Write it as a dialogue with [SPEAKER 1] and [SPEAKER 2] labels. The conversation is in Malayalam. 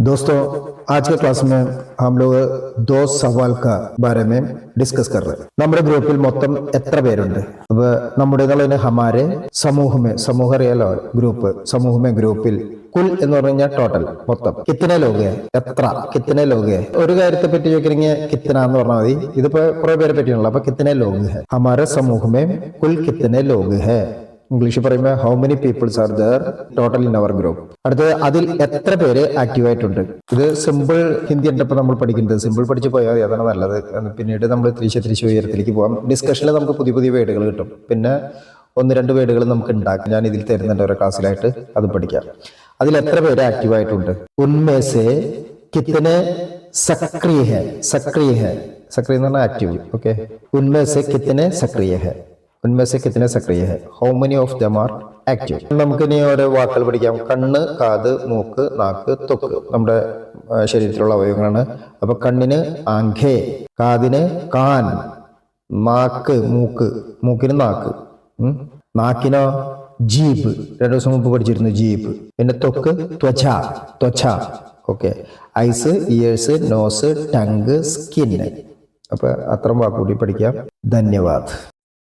[SPEAKER 1] दोस्तों, आज के क्लास में हम लोग दो सवाल का बारे में डिस्कस कर रहे हैं. നമ്മുടെ ഗ്രൂപ്പിൽ മൊത്തം എത്ര പേരുണ്ട്? അപ്പോൾ നമ്മുടെ ഹമാരെ സമൂഹ അറിയാലോ, ഗ്രൂപ്പ് സമൂഹമേ ഗ്രൂപ്പിൽ കുൽ എന്ന് പറഞ്ഞു കഴിഞ്ഞാൽ ടോട്ടൽ മൊത്തം കിത്തനെ ലോകെ എത്ര കിത്തനെ ലോകെ ഒരു കാര്യത്തെ പറ്റി ചോദിക്കണെങ്കിൽ കിത്തന എന്ന് പറഞ്ഞാൽ മതി. ഇതിപ്പോ കുറെ പേരെ പറ്റിയാണല്ലോ. അപ്പൊ കിത്തനെ ലോഗ് ഹെ ഹമാരെ സമൂഹമേ കുൽ കിത്തനെ ലോഗ് ഹെ. ഇംഗ്ലീഷ് പറയുമ്പോൾ how many peoples are there total in our group. അടുത്തത് അതിൽ എത്ര പേര് ആക്റ്റീവ് ആയിട്ടുണ്ട്. ഇത് സിമ്പിൾ ഹിന്ദി ഉണ്ടപ്പോൾ നമ്മൾ പഠിക്കുന്നത്. സിമ്പിൾ പഠിച്ച് പോയാൽ മതി, അതാണ് നല്ലത്. പിന്നീട് നമ്മൾ തിരിച്ച് ഉയരത്തിലേക്ക് പോകാം. ഡിസ്കഷനിൽ നമുക്ക് പുതിയ വേർഡുകൾ കിട്ടും. പിന്നെ 1-2 വേർഡുകൾ നമുക്ക് ഉണ്ടാക്കാം. ഞാൻ ഇതിൽ തരുന്നുണ്ട് ഓരോ ക്ലാസ്സിലായിട്ട്, അത് പഠിക്കാം. അതിൽ എത്ര പേര് ആക്റ്റീവ് ആയിട്ടുണ്ട്. ഉന്മേസെ കിത്തനെ സക്രിയ ഹെ സക്രിയ എന്ന് പറഞ്ഞാൽ ആക്റ്റീവ്. ഓക്കെ, ഉന്മേസെ കിത്തനെ സക്രിയ ഹെ उनमें से कितने सक्रिय है. How many of them are active. നമുക്ക് ഇനി ഓരോ വാക്കുകൾ പഠിക്കാം. കണ്ണ്, കാത്, മൂക്ക്, നാക്ക്, ത്വക്ക് നമ്മുടെ ശരീരത്തിലുള്ള അവയവങ്ങളാണ്. അപ്പൊ കണ്ണിന് ആംഖേ, കാതിന് കാൻ, നാക്ക് മൂക്ക്, മൂക്കിന് നാക്ക്, നാക്കിനോ ജീബ്. 2 ദിവസം മുമ്പ് പഠിച്ചിരുന്നു ജീബ്. പിന്നെ ത്വക്ക് ത്വച്ച. Okay, eyes, ears, nose, tongue, skin. അപ്പൊ അത്രയും വാക്കുകൂടി പഠിക്കാം. ധന്യവാദ്.